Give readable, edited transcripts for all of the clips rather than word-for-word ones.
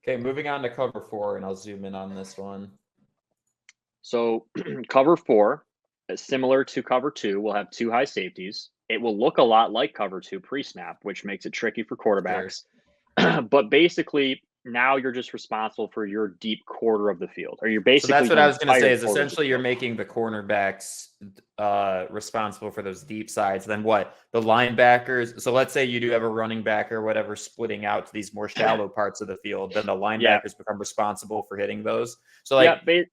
Okay, moving on to cover four, and I'll zoom in on this one. So cover four, similar to cover two, will have two high safeties. It will look a lot like cover two pre-snap, which makes it tricky for Sure. quarterbacks. But basically, now you're just responsible for your deep quarter of the field, or you're So that's basically what the I was going to say entire is quarter of the essentially you're field. making the cornerbacks responsible for those deep sides. Then what? The linebackers. So let's say you do have a running back or whatever splitting out to these more shallow parts of the field. Then the Yeah, linebackers become responsible for hitting those. So like yeah,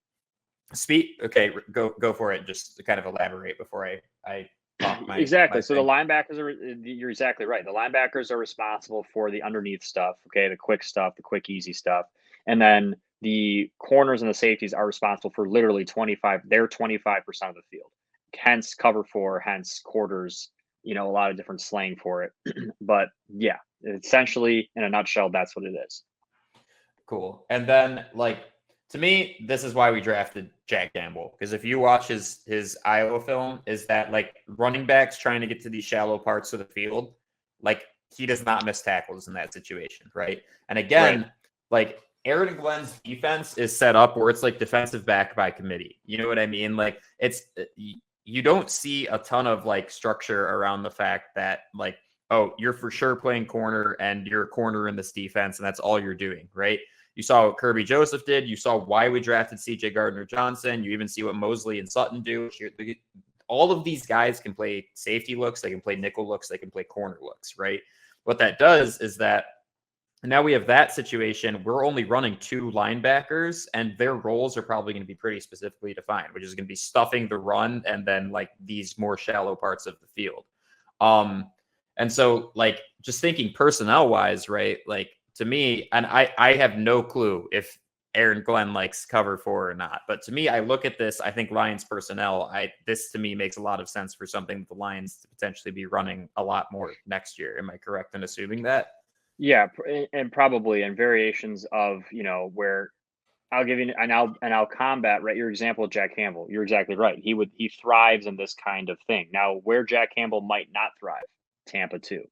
speed. Okay, go for it. Just to kind of elaborate before I talk my exactly. So the thing. linebackers are, you're exactly right. The linebackers are responsible for the underneath stuff, okay, the quick stuff, the quick, easy stuff. And then the corners and the safeties are responsible for literally 25, they're 25% of the field. Hence cover four, hence quarters, a lot of different slang for it. But yeah, essentially, in a nutshell, that's what it is. Cool. And then like to me, this is why we drafted Jack Campbell. Because if you watch his Iowa film, is that like running backs trying to get to these shallow parts of the field, like he does not miss tackles in that situation, right? And Right. again, like Aaron Glenn's defense is set up where it's like defensive back by committee. You know what I mean? Like it's you don't see a ton of like structure around the fact that like, oh, you're for sure playing corner and you're a corner in this defense, and that's all you're doing, right? You saw what Kirby Joseph did. You saw why we drafted CJ Gardner Johnson. You even see what Mosley and Sutton do. All of these guys can play safety looks, they can play nickel looks, they can play corner looks, right? What that does is that now we have that situation. We're only running two linebackers, and their roles are probably going to be pretty specifically defined, which is going to be stuffing the run and then like these more shallow parts of the field. And so like just thinking personnel wise, right? Like to me, and I have no clue if Aaron Glenn likes cover four or not. But to me, I look at this, I think Lions personnel, this to me makes a lot of sense for something that the Lions to potentially be running a lot more next year. Am I correct in assuming that? Yeah, and probably and variations of, where I'll give you and I'll combat, right, your example of Jack Campbell. You're exactly right. He thrives in this kind of thing. Now, where Jack Campbell might not thrive, Tampa too,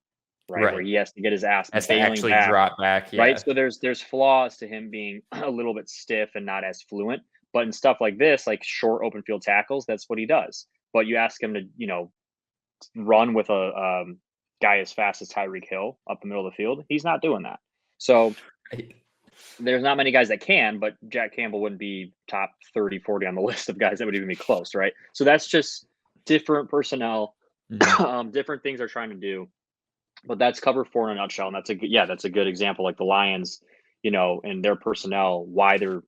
right? Where Right. he has to get his ass Has to bailing actually back, drop back. right? Yeah. So there's flaws to him being a little bit stiff and not as fluent. But in stuff like this, like short open field tackles, that's what he does. But you ask him to, run with a guy as fast as Tyreek Hill up the middle of the field, he's not doing that. So Right. there's not many guys that can, but Jack Campbell wouldn't be top 30, 40 on the list of guys that would even be close, right? So that's just different personnel, Mhm. different things they're trying to do. But that's cover four in a nutshell. And that's a good example. Like the Lions, and their personnel, why they're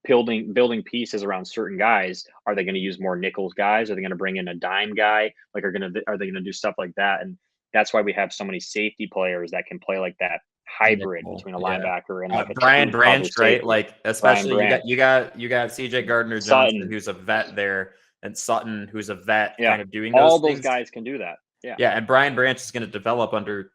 building pieces around certain guys. Are they going to use more nickels guys? Are they going to bring in a dime guy? Like are they going to do stuff like that? And that's why we have so many safety players that can play like that hybrid Nickel. between a Yeah. linebacker and like a Brian true Branch, cover right? safety. Like Brian especially Branch, you got CJ Gardner Johnson, Sutton, who's a vet there, and Sutton, who's a vet, yeah, kind of doing all those those things. guys can do that. Yeah, Yeah, and Brian Branch is going to develop under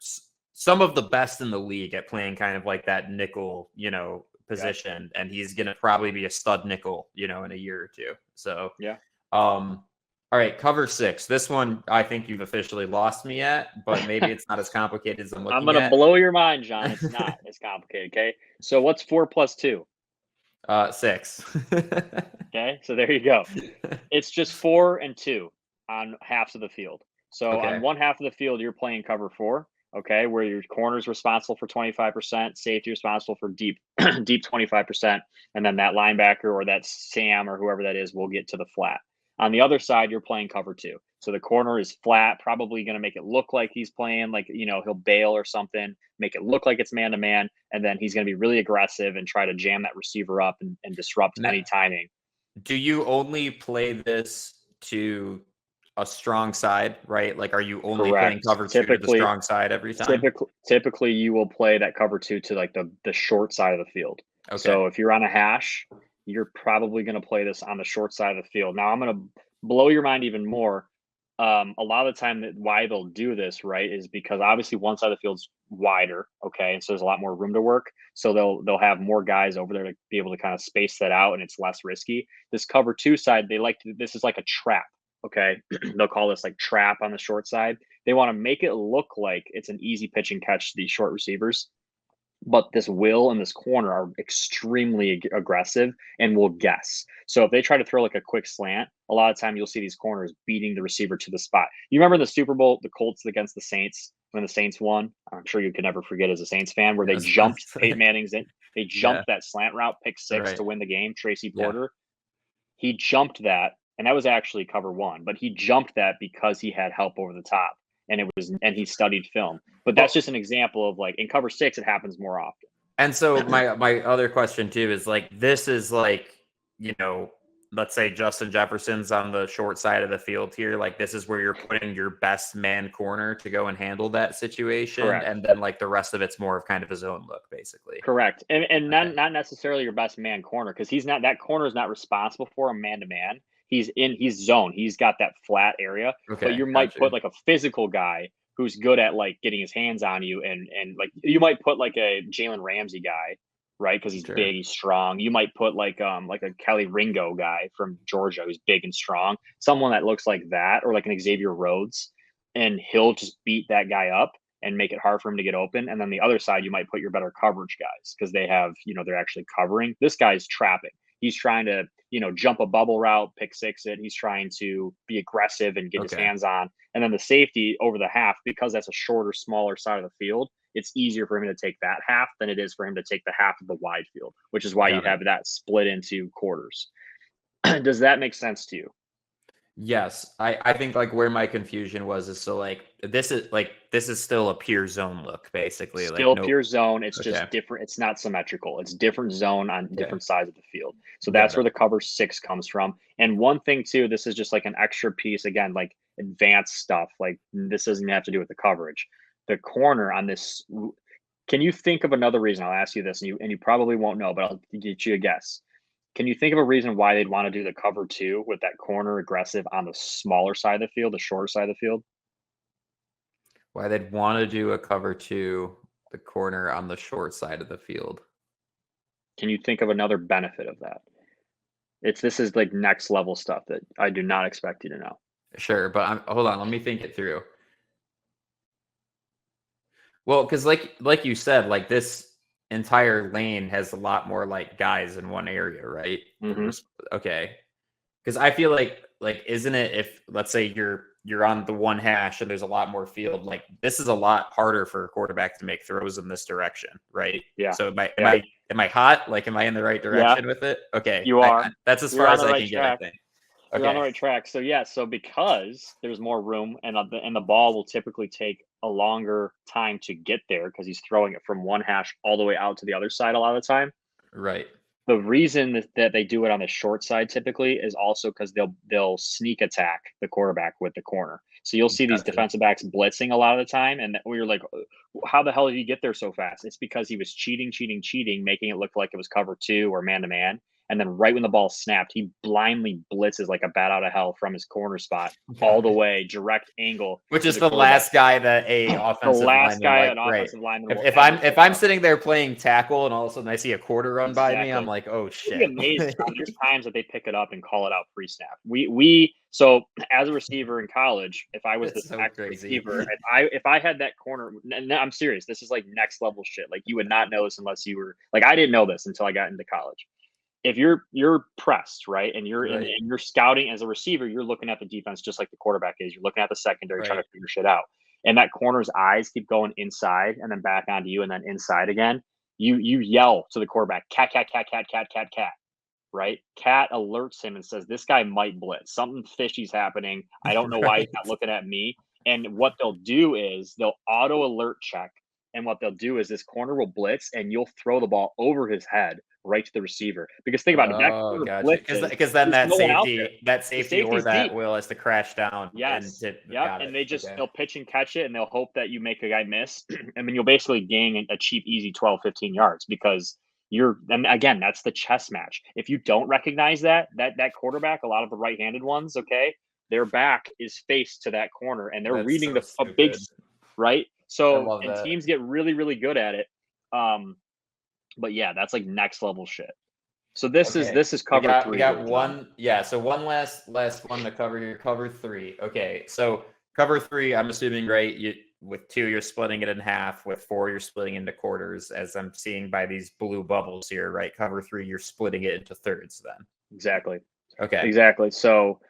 some of the best in the league at playing kind of like that nickel, yep, position, and he's going to probably be a stud nickel, in a year or two. So, yeah. um, all right, cover six. This one, I think you've officially lost me at, but maybe it's not as complicated as I'm I'm looking gonna at. blow your mind, John. It's not. It's complicated. Okay, so what's 4 plus 2? Six. Okay, so there you go. It's just 4 and 2 on halves of the field. So on Okay. one half of the field, you're playing cover four, okay, where your corner's responsible for 25%, safety responsible for deep deep 25%, and then that linebacker or that Sam or whoever that is will get to the flat. On the other side, you're playing cover two. So the corner is flat, probably going to make it look like he's playing like, he'll bail or something, make it look like it's man to man, and then he's going to be really aggressive and try to jam that receiver up and disrupt Now, any timing. do you only play this to a strong side, right? Like, are you only playing Correct. cover two to the Typically, strong side every time? typically you will play that cover two to like the short side of the field. Okay. So if you're on a hash, you're probably going to play this on the short side of the field. Now I'm going to blow your mind even more. A lot of the time that why they'll do this, right, is because obviously one side of the field's wider, okay, and so there's a lot more room to work. So they'll have more guys over there to be able to kind of space that out, and it's less risky. This cover two side, they like to, this is like a trap, okay. They'll call this like trap on the short side. They want to make it look like it's an easy pitch and catch to these short receivers. But this Will and this corner are extremely aggressive and will guess. So if they try to throw like a quick slant, a lot of time you'll see these corners beating the receiver to the spot. You remember the Super Bowl, the Colts against the Saints when the Saints won? I'm sure you can never forget as a Saints fan where they Yes. jumped Peyton Manning's in. They jumped Yeah. that slant route, pick six Right. to win the game. Tracy Yeah. Porter, he jumped that, and that was actually cover one. But he jumped that because he had help over the top, and he studied film. But that's just an example of like in cover six, it happens more often. And so my other question too is like, this is like, you know, let's say Justin Jefferson's on the short side of the field here. Like, this is where you're putting your best man corner to go and handle that situation. Correct. And then like the rest of it's more of kind of his own look, basically. Correct. And Okay. not necessarily your best man corner, because he's not, that corner is not responsible for him man to man. He's zone. He's got that flat area. But Okay. you might Gotcha. put like a physical guy who's good at like getting his hands on you, and like you might put like a Jalen Ramsey guy, right? Because he's Sure. big, he's strong. You might put like a Kelly Ringo guy from Georgia who's big and strong, someone that looks like that, or like an Xavier Rhodes, and he'll just beat that guy up and make it hard for him to get open. And then the other side, you might put your better coverage guys because they have, they're actually covering. This guy's trapping. He's trying to, jump a bubble route, pick six it. He's trying to be aggressive and get his Okay. hands on. And then the safety over the half, because that's a shorter, smaller side of the field, it's easier for him to take that half than it is for him to take the half of the wide field, which is why you Got it. have that split into quarters. Does that make sense to you? Yes. I think like where my confusion was is, so like this is still a pure zone look, basically. Still Like, pure zone. It's Okay. just different. It's not symmetrical. It's different zone on different sides of the field. So Got that's where it. the cover six comes from. And one thing too, this is just like an extra piece, again, like advanced stuff. Like this doesn't have to do with the coverage. The corner on this. Can you think of another reason? I'll ask you this, and you probably won't know, but I'll get you a guess. Can you think of a reason why they'd want to do the cover two with that corner aggressive on the smaller side of the field, the shorter side of the field? Why they'd want to do a cover two, the corner on the short side of the field. Can you think of another benefit of that? This is like next level stuff that I do not expect you to know. Sure, but hold on, let me think it through. Well, because like you said, like this entire lane has a lot more like guys in one area, right? Mhm. Okay, because I feel like isn't it, if let's say you're on the one hash and there's a lot more field, like this is a lot harder for a quarterback to make throws in this direction, right? Yeah. So am Yeah. I hot? Like, am I in the right direction with it? Okay, You are. that's as You're far on as the I right can get, I track. think. You're on the Okay, right track. So yeah, so because there's more room, and the ball will typically take a longer time to get there because he's throwing it from one hash all the way out to the other side a lot of the time. right. The reason that they do it on the short side typically is also because they'll sneak attack the quarterback with the corner. So you'll see these Gotcha. defensive backs blitzing a lot of the time, and we're like, how the hell did he get there so fast? It's because he was cheating, making it look like it was cover two or man to man. And then right when the ball snapped, he blindly blitzes like a bat out of hell from his corner spot all the way, direct angle. Which to is the the quarterback. last guy that a The offensive last lineman, guy, like, an right. offensive lineman. will If ever pick I'm up. sitting there playing tackle and all of a sudden I see a quarter run by me, I'm Exactly. like, oh You'd shit. be amazed, John. There's times that they pick it up and call it out pre-snap. So as a receiver in college, if I was the It's so tackle crazy. receiver, if I had that corner, and I'm serious, this is like next level shit. Like you would not know this unless you were like, I didn't know this until I got into college. If you're pressed, right, and Right. you're scouting as a receiver, you're looking at the defense just like the quarterback is. You're looking at the secondary, trying Right. to figure shit out. And that corner's eyes keep going inside and then back onto you and then inside again. You yell to the quarterback, cat, cat, cat, cat, cat, cat, cat. Right? Cat alerts him and says, "This guy might blitz. Something fishy's happening. I don't know why he's Right. not looking at me." And what they'll do is they'll auto alert check. And what they'll do is this corner will blitz and you'll throw the ball over his head right to the receiver. Because think about it, that Oh, corner gotcha. blitzes, Because then there's no one out there. that The safety or safety's that deep. will has to crash down and Yes. Yep. got it. And Okay. they'll pitch and catch it and they'll hope that you make a guy miss. And then you'll basically gain a cheap, easy 12, 15 yards because and again, that's the chess match. If you don't recognize that quarterback, a lot of the right-handed ones, okay, their back is faced to that corner and they're That's reading so a big, stupid. right? I So, love and that. teams get really, really good at it. But yeah, that's like next level shit. So this Okay. is cover three. We got here, John. one. Yeah. So one last one to cover here. Cover three. Okay. So cover three, I'm assuming, right? with 2, you're splitting it in half. With 4, you're splitting into quarters, as I'm seeing by these blue bubbles here, right? Cover 3, you're splitting it into thirds then. Exactly. Okay. Exactly. So,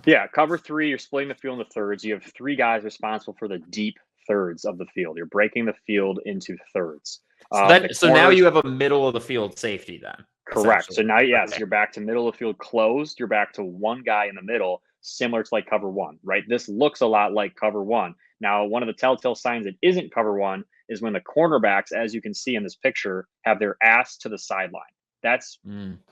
yeah, cover 3, you're splitting the field into thirds. You have 3 guys responsible for the deep thirds of the field. You're breaking the field into thirds. So now you have a middle of the field safety then. Correct. So now, yes, Okay. you're back to middle of the field closed. You're back to one guy in the middle, similar to like cover 1, right? This looks a lot like cover 1. Now, one of the telltale signs it isn't cover 1 is when the cornerbacks, as you can see in this picture, have their ass to the sideline. That's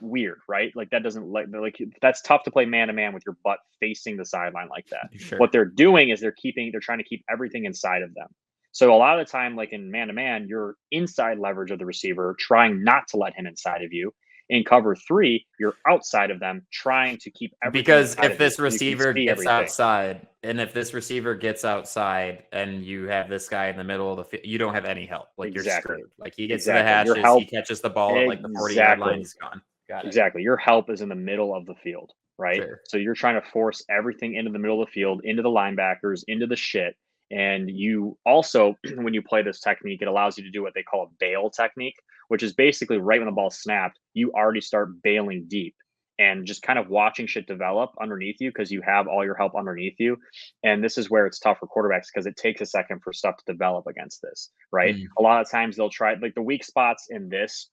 weird, right? Like that doesn't like that's tough to play man to man with your butt facing the sideline like that. Sure. What they're doing is they're trying to keep everything inside of them. So a lot of the time, like in man to man, you're inside leverage of the receiver, trying not to let him inside of you. In cover 3, you're outside of them, trying to keep everything. Because inside if of you this so you can receiver see gets everything. outside, and if this receiver gets outside, and you have this guy in the middle of the field, you don't have any help. Like you're Exactly. screwed. Like he gets Exactly. to the Your hashes, help- he catches the ball at like the 40-yard line, he's gone. Got it. Exactly. Your help is in the middle of the field, right? Sure. So you're trying to force everything into the middle of the field, into the linebackers, into the shit. And you also, when you play this technique, it allows you to do what they call a bail technique, which is basically right when the ball's snapped, you already start bailing deep and just kind of watching shit develop underneath you because you have all your help underneath you. And this is where it's tough for quarterbacks because it takes a second for stuff to develop against this, right? A lot of times they'll try, like the weak spots in this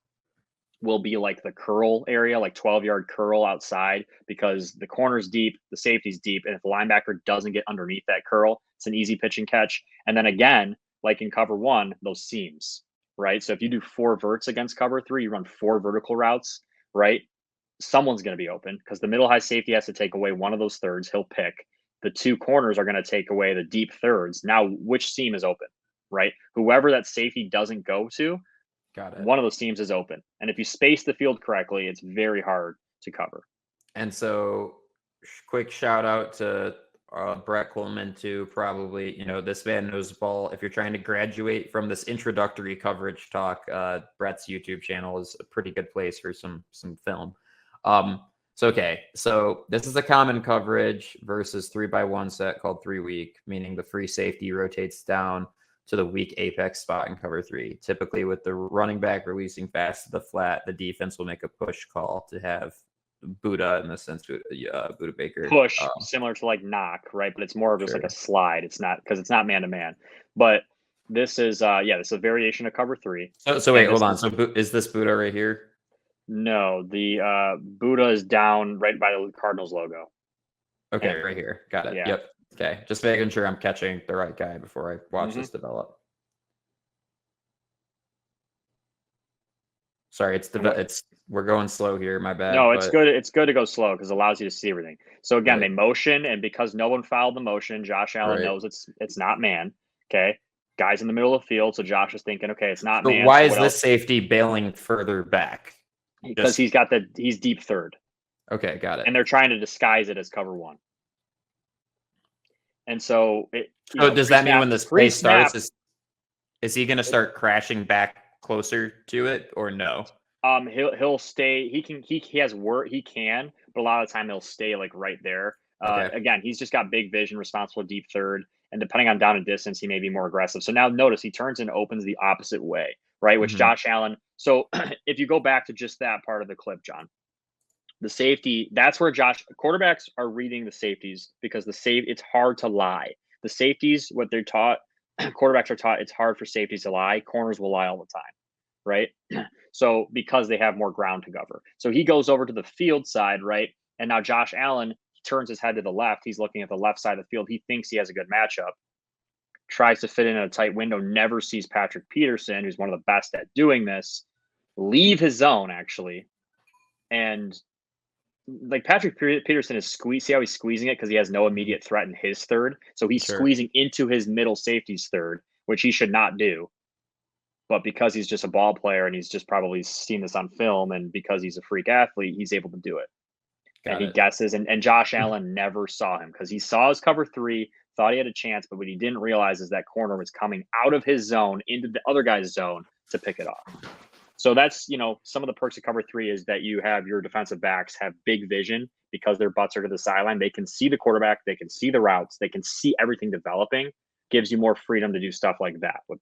will be like the curl area, like 12-yard curl outside, because the corner's deep, the safety's deep. And if the linebacker doesn't get underneath that curl, it's an easy pitch and catch. And then again, like in cover 1, those seams, right? So if you do 4 verts against cover 3, you run 4 vertical routes, right? Someone's going to be open because the middle high safety has to take away one of those thirds. He'll pick. The 2 corners are going to take away the deep thirds. Now, which seam is open, right? Whoever that safety doesn't go to, Got it. one of those teams is open. And if you space the field correctly, it's very hard to cover. And so, quick shout out to Brett Coleman too. Probably, this man knows the ball. If you're trying to graduate from this introductory coverage talk, Brett's YouTube channel is a pretty good place for some film. So this is a common coverage versus 3-by-1 set called 3-weak, meaning the free safety rotates down to the weak apex spot in cover 3. Typically with the running back releasing fast to the flat, the defense will make a push call to have Buddha in the sense, Buddha Baker. Push, similar to like knock, right? But it's more of just like a slide. It's not, because it's not man-to-man. But this is, this is a variation of cover 3. So wait, hold on. So is this Buddha right here? No, the Buddha is down right by the Cardinals logo. Okay, right here. Got it. Yeah. Yep. Okay, just making sure I'm catching the right guy before I watch this develop. Sorry, we're going slow here. My bad. No, it's good. It's good to go slow because it allows you to see everything. So again, they motion, and because no one fouled the motion, Josh Allen knows it's not man. Okay, guys in the middle of the field, so Josh is thinking, okay, it's not man. Why is this safety bailing further back? Because he's deep third. Okay, got it. And they're trying to disguise it as cover 1. And so, does that mean when this play starts, is he going to start crashing back closer to it or no? He'll stay. He has work. He can, but a lot of the time he'll stay like right there. Again, he's just got big vision, responsible deep third, and depending on down and distance, he may be more aggressive. So now notice he turns and opens the opposite way, right? Which Josh Allen. So if you go back to just that part of the clip, John, the safety, that's where quarterbacks are reading the safeties because it's hard to lie. The safeties, what they're taught, quarterbacks are taught, it's hard for safeties to lie. Corners will lie all the time, right? So because they have more ground to cover. So he goes over to the field side, right? And now Josh Allen turns his head to the left. He's looking at the left side of the field. He thinks he has a good matchup. Tries to fit in a tight window, never sees Patrick Peterson, who's one of the best at doing this, leave his zone, actually. And like Patrick Peterson is see how he's squeezing it because he has no immediate threat in his third. So he's squeezing into his middle safety's third, which he should not do. But because he's just a ball player and he's just probably seen this on film, and because he's a freak athlete, he's able to do it. He guesses, and Josh Allen never saw him because he saw his cover 3, thought he had a chance, but what he didn't realize is that corner was coming out of his zone into the other guy's zone to pick it off. So that's, some of the perks of cover 3 is that you have your defensive backs have big vision because their butts are to the sideline. They can see the quarterback. They can see the routes. They can see everything developing. gives you more freedom to do stuff like that with